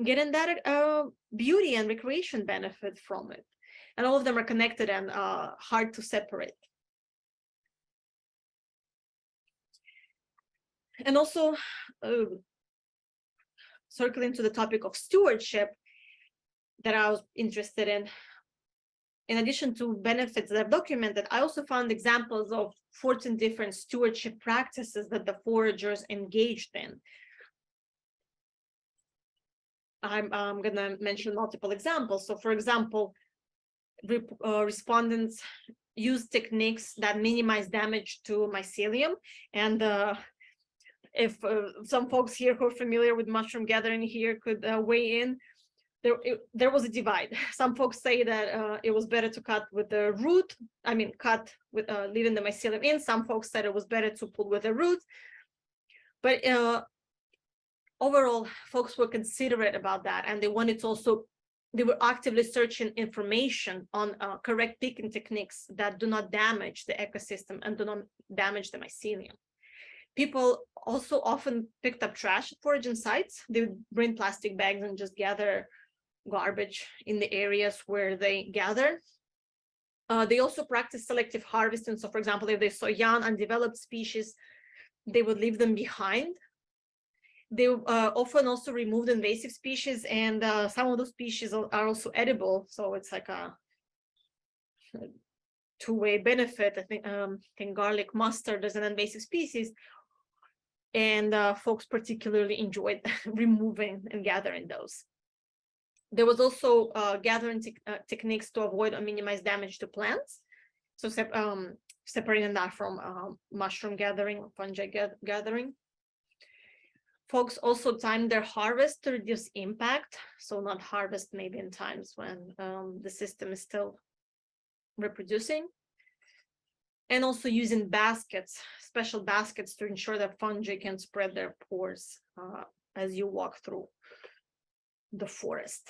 getting that beauty and recreation benefit from it. And all of them are connected and hard to separate. And also circling to the topic of stewardship that I was interested in, in addition to benefits that are documented, I also found examples of 14 different stewardship practices that the foragers engaged in. I'm going to mention multiple examples. So, for example, respondents use techniques that minimize damage to mycelium. And if some folks here who are familiar with mushroom gathering here could weigh in, there was a divide. Some folks say that it was better to cut with the root, cut with leaving the mycelium in. Some folks said it was better to pull with the root. But overall, folks were considerate about that, and they wanted to also, they were actively searching information on correct picking techniques that do not damage the ecosystem and do not damage the mycelium. People also often picked up trash at foraging sites. They would bring plastic bags and just gather garbage in the areas where they gather. They also practiced selective harvesting. So, for example, if they saw young, undeveloped species, they would leave them behind. They often also removed invasive species, and some of those species are also edible. So it's like a two-way benefit. I think garlic mustard is an invasive species, and folks particularly enjoyed removing and gathering those. There was also gathering techniques to avoid or minimize damage to plants. So separating that from mushroom gathering or fungi gathering. Folks also timed their harvest to reduce impact. So not harvest maybe in times when the system is still reproducing. And also using baskets, special baskets, to ensure that fungi can spread their pores as you walk through the forest.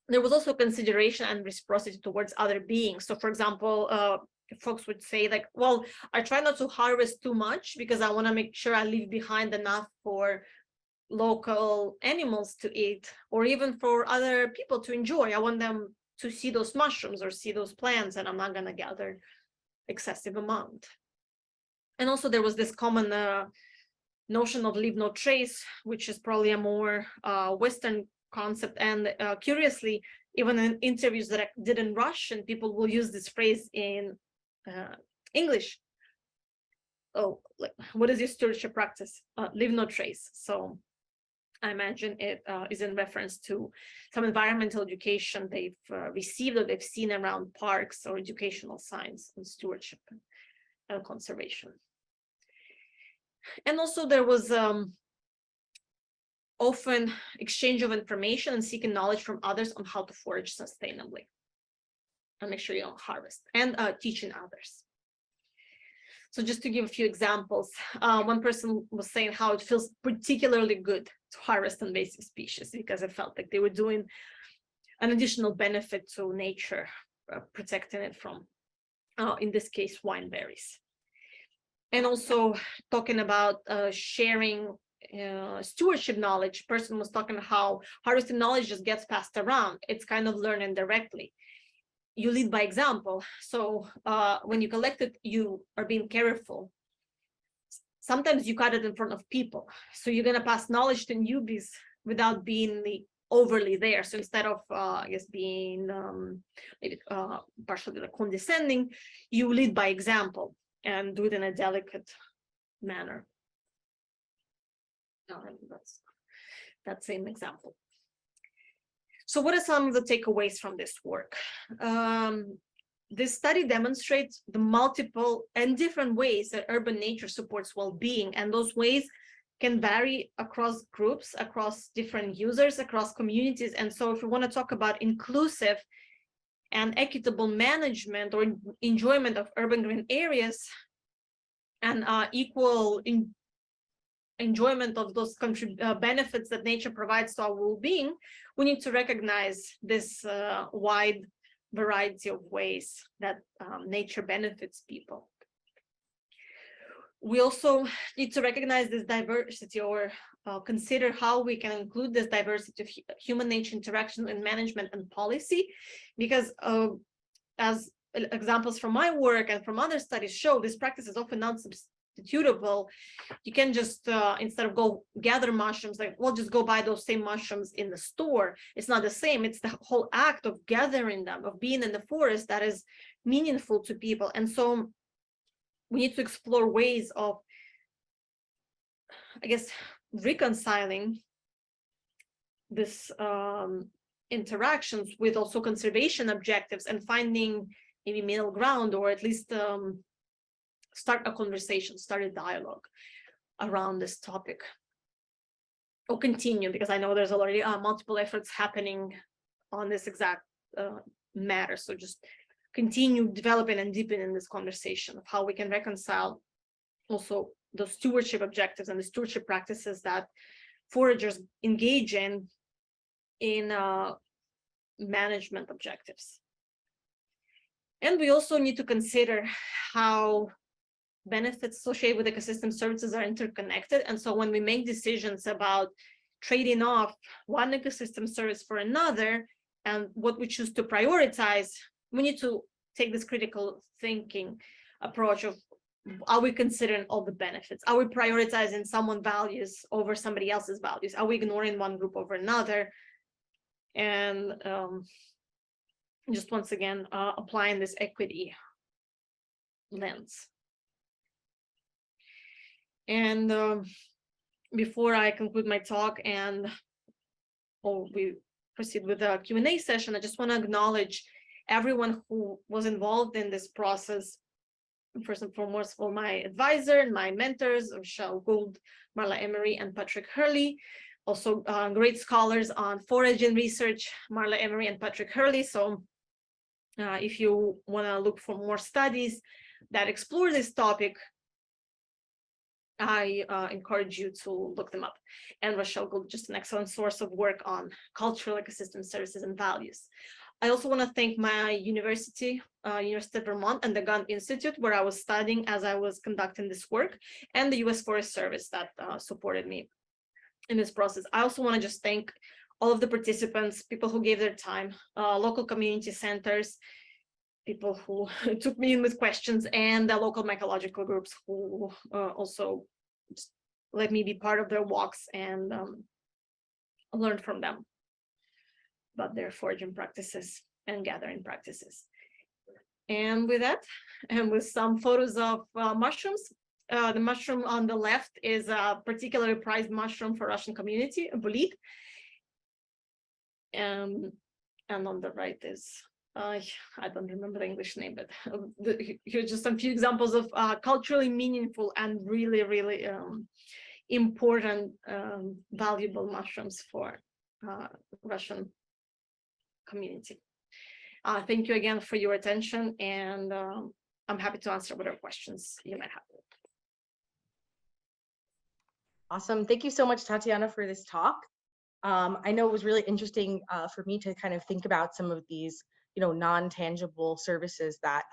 There was also consideration and reciprocity towards other beings. So, for example, folks would say, like, well, I try not to harvest too much because I want to make sure I leave behind enough for local animals to eat, or even for other people to enjoy. I want them to see those mushrooms or see those plants, and I'm not going to gather excessive amount. And also there was this common notion of leave no trace, which is probably a more Western concept. And curiously, even in interviews that I did in Russian, people will use this phrase in English. Oh, like, what is your stewardship practice? Leave no trace. So I imagine it is in reference to some environmental education they've received or they've seen around parks or educational signs on stewardship and conservation. And also there was often exchange of information and seeking knowledge from others on how to forage sustainably and make sure you don't harvest, and teaching others. So just to give a few examples, one person was saying how it feels particularly good to harvest invasive species because it felt like they were doing an additional benefit to nature, protecting it from, in this case, wineberries. And also talking about sharing stewardship knowledge. Person was talking how harvesting knowledge just gets passed around. It's kind of learning directly. You lead by example. So when you collect it, you are being careful. Sometimes you cut it in front of people. So you're going to pass knowledge to newbies without being overly there. So instead of, I guess, being maybe partially condescending, you lead by example and do it in a delicate manner. That's an example. So what are some of the takeaways from this work? This study demonstrates the multiple and different ways that urban nature supports well-being, and those ways can vary across groups, across different users, across communities. And so if we want to talk about inclusive and equitable management or enjoyment of urban green areas and equal enjoyment of those benefits that nature provides to our well-being, we need to recognize this wide variety of ways that nature benefits people. We also need to recognize this diversity, or consider how we can include this diversity of human-nature interaction in management and policy, because as examples from my work and from other studies show, this practice is often not substitutable. You can just, instead of go gather mushrooms, like, we'll just go buy those same mushrooms in the store. It's not the same. It's the whole act of gathering them, of being in the forest, that is meaningful to people. And so we need to explore ways of, I guess, reconciling this interactions with also conservation objectives, and finding maybe middle ground, or at least start a conversation, start a dialogue around this topic, or continue, because I know there's already multiple efforts happening on this exact matter. So just continue developing and deepening this conversation of how we can reconcile also the stewardship objectives and the stewardship practices that foragers engage in management objectives. And we also need to consider how benefits associated with ecosystem services are interconnected. And so when we make decisions about trading off one ecosystem service for another, and what we choose to prioritize, we need to take this critical thinking approach of, are we considering all the benefits? Are we prioritizing someone's values over somebody else's values? Are we ignoring one group over another? And just once again, applying this equity lens. And before I conclude my talk and we proceed with the Q&A session, I just want to acknowledge everyone who was involved in this process. First and foremost, for my advisor and my mentors, Rochelle Gould, Marla Emery, and Patrick Hurley. Also great scholars on foraging research, Marla Emery and Patrick Hurley. So if you want to look for more studies that explore this topic, I encourage you to look them up. And Rochelle Gould, just an excellent source of work on cultural ecosystem services and values. I also want to thank my university, University of Vermont, and the Gunn Institute, where I was studying as I was conducting this work, and the U.S. Forest Service that supported me in this process. I also want to just thank all of the participants, people who gave their time, local community centers, people who took me in with questions, and the local mycological groups who also let me be part of their walks and learn from them about their foraging practices and gathering practices. And with that, and with some photos of mushrooms, the mushroom on the left is a particularly prized mushroom for Russian community, a bulit. And on the right is, I don't remember the English name, but here's just some few examples of culturally meaningful and really, really important, valuable mushrooms for Russian community. Thank you again for your attention, and I'm happy to answer whatever questions you might have. Awesome. Thank you so much, Tatiana, for this talk. I know it was really interesting for me to kind of think about some of these, non-tangible services that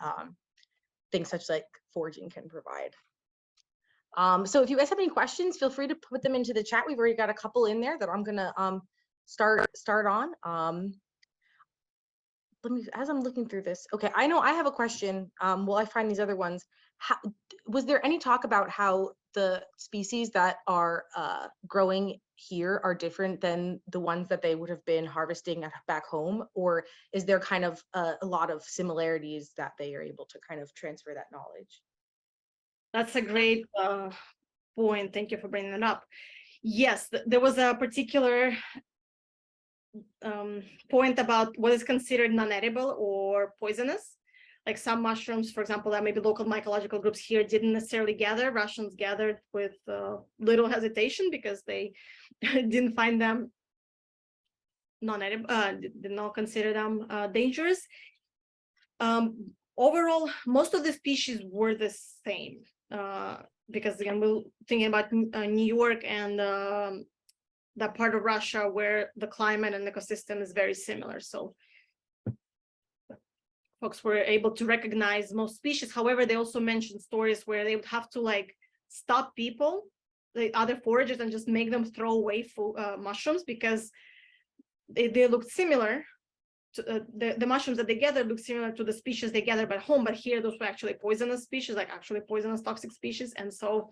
things such like foraging can provide. So if you guys have any questions, feel free to put them into the chat. We've already got a couple in there that I'm gonna start on. As I'm looking through this, okay, I know I have a question. While I find these other ones, was there any talk about how the species that are growing here are different than the ones that they would have been harvesting back home, or is there kind of a lot of similarities that they are able to kind of transfer that knowledge? That's a great point. Thank you for bringing it up. Yes, there was a particular point about what is considered non-edible or poisonous. Like some mushrooms, for example, that maybe local mycological groups here didn't necessarily gather. Russians gathered with little hesitation because they didn't find them non-edible, did not consider them dangerous. Overall, most of the species were the same because again, we're thinking about New York and that part of Russia where the climate and ecosystem is very similar. So folks were able to recognize most species. However, they also mentioned stories where they would have to stop people, the other foragers, and just make them throw away mushrooms because they looked similar the mushrooms that they gather look similar to the species they gather at home, but here those were actually poisonous species, like actually poisonous toxic species. And so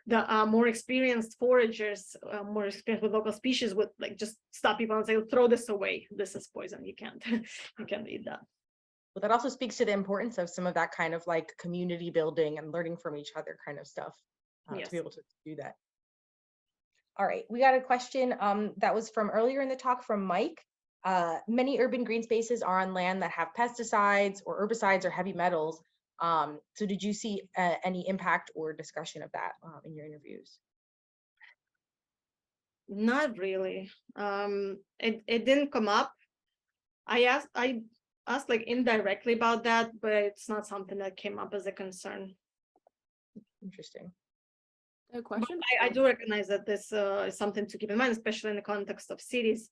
the more experienced foragers, more experienced with local species, would like just stop people and say, throw this away. This is poison. You can't you can't eat that. Well, that also speaks to the importance of some of that kind of like community building and learning from each other kind of stuff Yes. to be able to do that. All right, we got a question that was from earlier in the talk from Mike. Many urban green spaces are on land that have pesticides or herbicides or heavy metals. So did you see any impact or discussion of that in your interviews? Not really. It didn't come up. I asked like indirectly about that, but it's not something that came up as a concern. Interesting. A question? I do recognize that this is something to keep in mind, especially in the context of cities.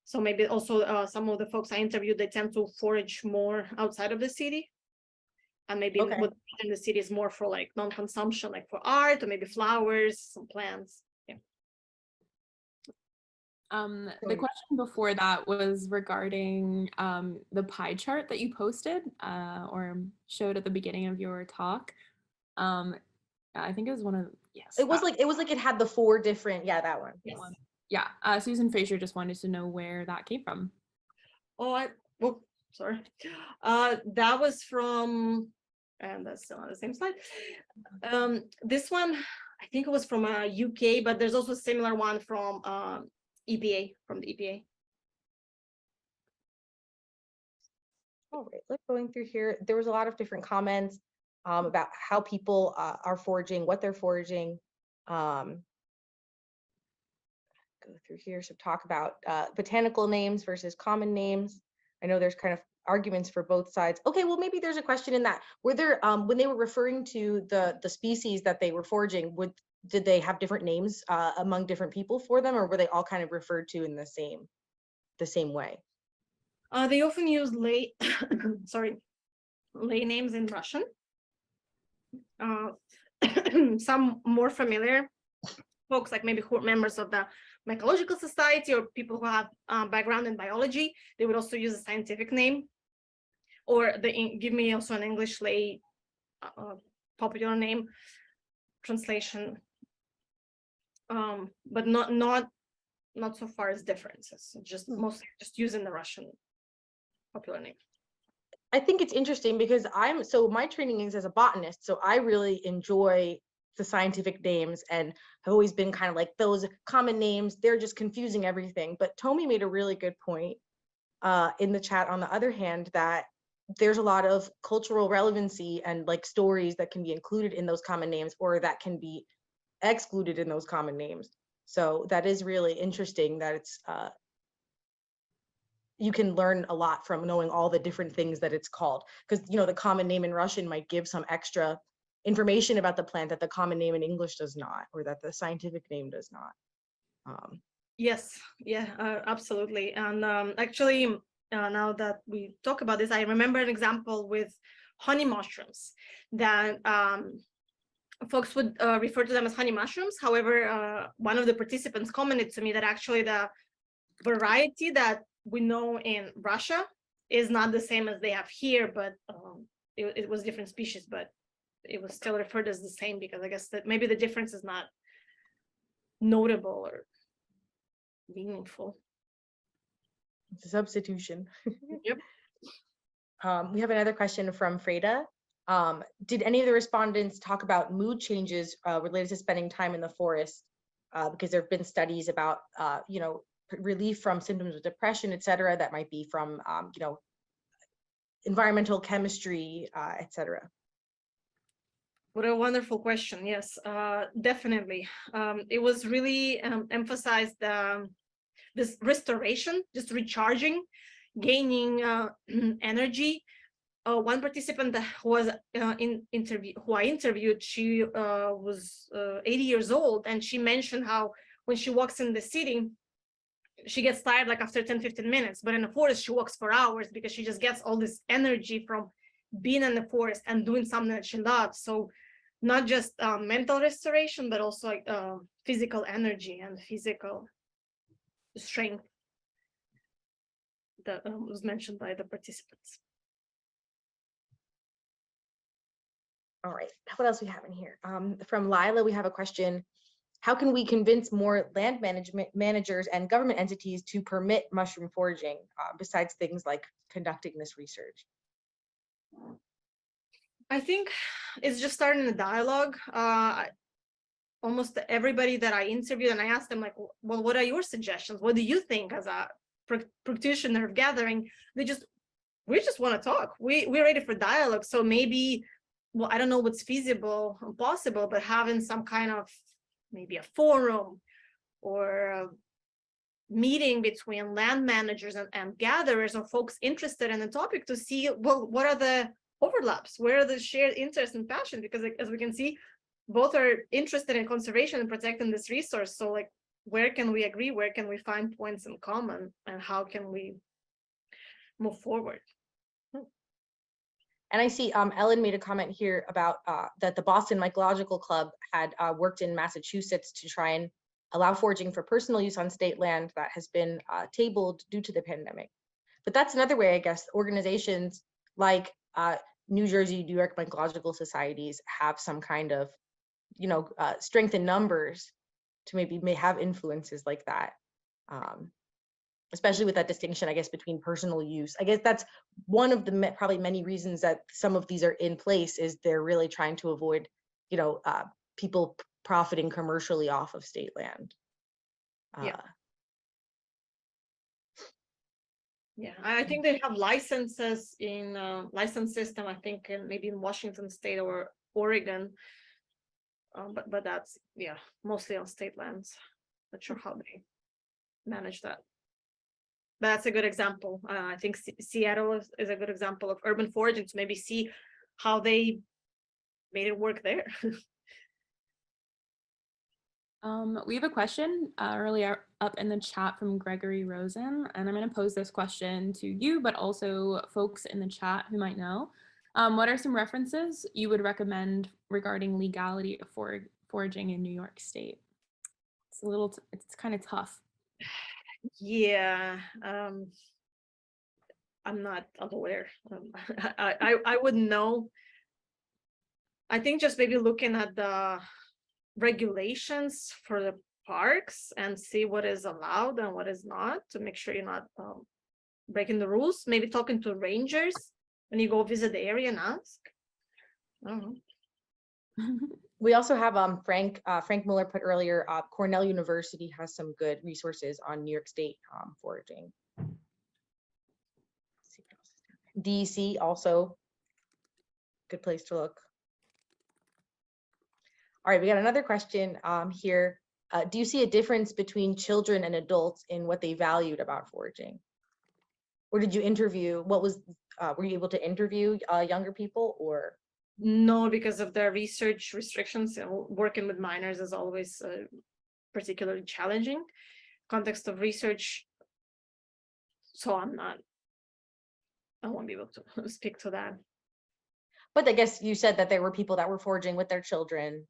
So maybe also some of the folks I interviewed, they tend to forage more outside of the city. And maybe Okay. what in the city is more for like non-consumption, like for art or maybe flowers, some plants. Yeah. The question before that was regarding the pie chart that you posted or showed at the beginning of your talk. I think it was one of, yes. It was like it had the 4 different, yeah, that one. Yes. Yeah, Susan Fraser just wanted to know where that came from. Oh, sorry. That was from, and that's still on the same slide. This one, I think it was from UK, but there's also a similar one from EPA, from the EPA. All right, let's going through here. There was a lot of different comments about how people are foraging, what they're foraging. Go through here, so talk about botanical names versus common names. I know there's kind of arguments for both sides. Okay, well, maybe there's a question in that. Were there, when they were referring to the species that they were foraging, did they have different names among different people for them, or were they all kind of referred to in the same way? They often use lay names in Russian. Some more familiar folks, like maybe who are members of the Mycological Society or people who have background in biology, they would also use a scientific name, or they give me also an English lay popular name translation, but not so far as differences. Just mostly just using the Russian popular name. I think it's interesting because my training is as a botanist, so I really enjoy the scientific names and have always been kind of like those common names, they're just confusing everything. But Tomi made a really good point in the chat, on the other hand, that there's a lot of cultural relevancy and like stories that can be included in those common names or that can be excluded in those common names. So that is really interesting that it's you can learn a lot from knowing all the different things that it's called, because the common name in Russian might give some extra information about the plant that the common name in English does not, or that the scientific name does not. Yes, yeah, absolutely. And actually, now that we talk about this, I remember an example with honey mushrooms that folks would refer to them as honey mushrooms. However, one of the participants commented to me that actually the variety that we know in Russia is not the same as they have here, but it was different species, but it was still referred as the same, because I guess that maybe the difference is not notable or meaningful. It's a substitution. Yep. We have another question from Freda. Did any of the respondents talk about mood changes related to spending time in the forest? Because there have been studies about, relief from symptoms of depression, et cetera, that might be from, environmental chemistry, et cetera. What a wonderful question. Yes, definitely. It was really emphasized this restoration, just recharging, gaining energy. One participant who was who I interviewed, she was 80 years old, and she mentioned how when she walks in the city, she gets tired like after 10-15 minutes, but in the forest she walks for hours because she just gets all this energy from being in the forest and doing something that she loves. So not just mental restoration, but also like physical energy and physical strength. that was mentioned by the participants. All right, what else we have in here? From Lila, we have a question. How can we convince more land management managers and government entities to permit mushroom foraging, besides things like conducting this research? I think it's just starting a dialogue. Almost everybody that I interviewed, and I asked them, like, well, what are your suggestions? What do you think as a practitioner of gathering? We just want to talk. We're ready for dialogue. So maybe, well, I don't know what's feasible or possible, but having some kind of maybe a forum or a meeting between land managers and gatherers or folks interested in the topic to see, well, what are the overlaps? Where are the shared interests and passion? Because, like, as we can see, both are interested in conservation and protecting this resource. So, like, where can we agree? Where can we find points in common? And how can we move forward? And I see Ellen made a comment here about that the Boston Mycological Club had worked in Massachusetts to try and allow foraging for personal use on state land that has been tabled due to the pandemic. But that's another way, I guess, organizations like New Jersey, New York Mycological Societies have some kind of, strength in numbers to maybe may have influences like that. Especially with that distinction, I guess, between personal use. I guess that's one of the probably many reasons that some of these are in place, is they're really trying to avoid, people profiting commercially off of state land. Yeah. Yeah, I think they have licenses in license system, I think, maybe in Washington State or Oregon. But that's, yeah, mostly on state lands. Not sure how they manage that. But that's a good example. I think Seattle is a good example of urban foraging, to maybe see how they made it work there. We have a question earlier up in the chat from Gregory Rosen, and I'm going to pose this question to you, but also folks in the chat who might know. What are some references you would recommend regarding legality of foraging in New York State? It's kind of tough. Yeah, I'm not aware. I wouldn't know. I think just maybe looking at the regulations for the parks and see what is allowed and what is not, to make sure you're not breaking the rules. Maybe talking to rangers when you go visit the area and ask. I don't know. We also have Frank Muller put earlier, Cornell University has some good resources on New York State foraging. DC also good place to look. All right, we got another question here. Do you see a difference between children and adults in what they valued about foraging? Or did you interview, were you able to interview younger people, or? No, because of the research restrictions. Working with minors is always particularly challenging context of research. So I won't be able to speak to that. But I guess you said that there were people that were foraging with their children,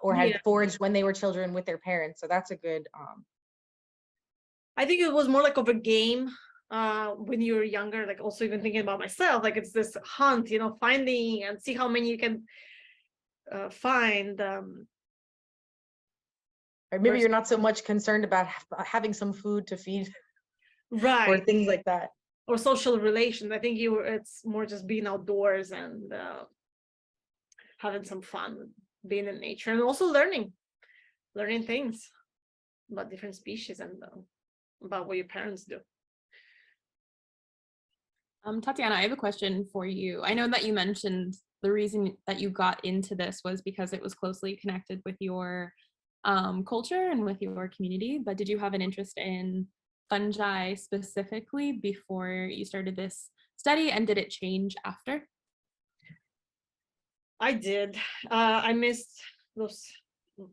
or had foraged when they were children with their parents. So that's a good. I think it was more like of a game when you were younger, like also even thinking about myself, like it's this hunt, finding and see how many you can find. Or maybe you're not so much concerned about having some food to feed, right, or things like that. Or social relations. I think it's more just being outdoors and having some fun, being in nature, and also learning things about different species and about what your parents do. Tatiana, I have a question for you. I know that you mentioned the reason that you got into this was because it was closely connected with your culture and with your community, but did you have an interest in fungi specifically before you started this study, and did it change after? I did. I missed those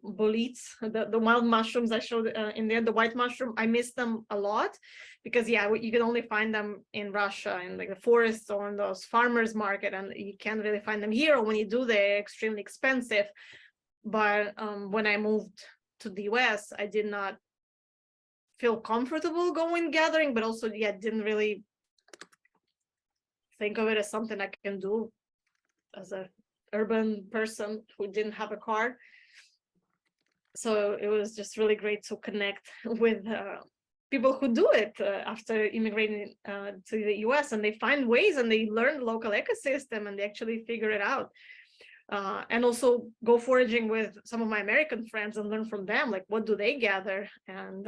boletes, the wild mushrooms I showed in there, the white mushroom. I missed them a lot because you can only find them in Russia in like the forests or in those farmers market, and you can't really find them here, or when you do, they're extremely expensive. But when I moved to the US, I did not feel comfortable going gathering, but also didn't really think of it as something I can do as a urban person who didn't have a car. So it was just really great to connect with people who do it after immigrating to the US, and they find ways and they learn local ecosystem and they actually figure it out. And also go foraging with some of my American friends and learn from them, like what do they gather and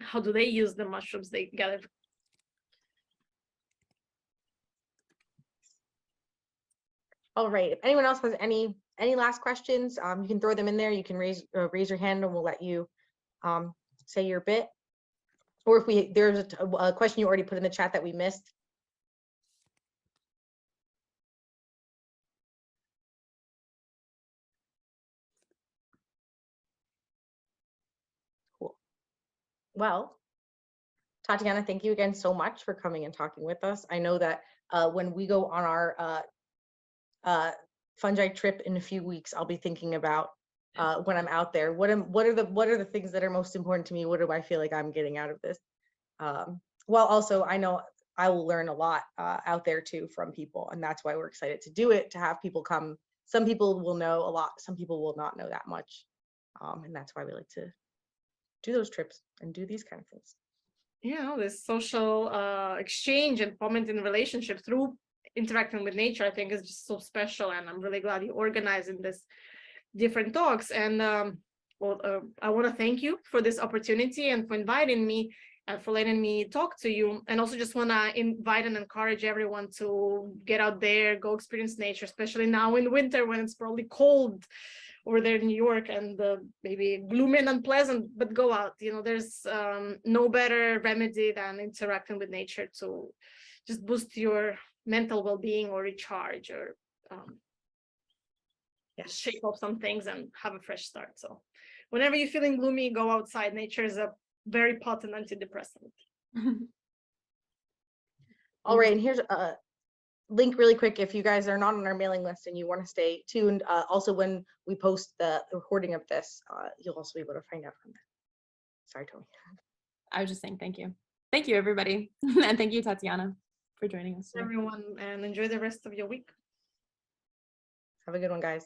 how do they use the mushrooms they gather. All right, if anyone else has any last questions, you can throw them in there. You can raise your hand and we'll let you say your bit. Or if there's a question you already put in the chat that we missed. Cool. Well, Tatiana, thank you again so much for coming and talking with us. I know that when we go on our fungi trip in a few weeks, I'll be thinking about when I'm out there, what are the things that are most important to me? What do I feel like I'm getting out of this? Well, also, I know I will learn a lot out there too from people, and that's why we're excited to do it, to have people come. Some people will know a lot, some people will not know that much, and that's why we like to do those trips and do these kind of things. Yeah, this social exchange and fomenting relationships through interacting with nature, I think is just so special, and I'm really glad you organizing this different talks. And I want to thank you for this opportunity and for inviting me and for letting me talk to you. And also just want to invite and encourage everyone to get out there, go experience nature, especially now in winter when it's probably cold over there in New York and maybe gloomy and unpleasant, but go out. You know, there's no better remedy than interacting with nature to just boost your mental well-being or recharge or shake off some things and have a fresh start. So whenever you're feeling gloomy, go outside. Nature is a very potent antidepressant. All right, and here's a link really quick if you guys are not on our mailing list and you want to stay tuned. Also, when we post the recording of this, you'll also be able to find out from that. Sorry, Tony. I was just saying thank you. Thank you, everybody. And thank you, Tatiana, for joining us today. Everyone, and enjoy the rest of your week. Have a good one, guys.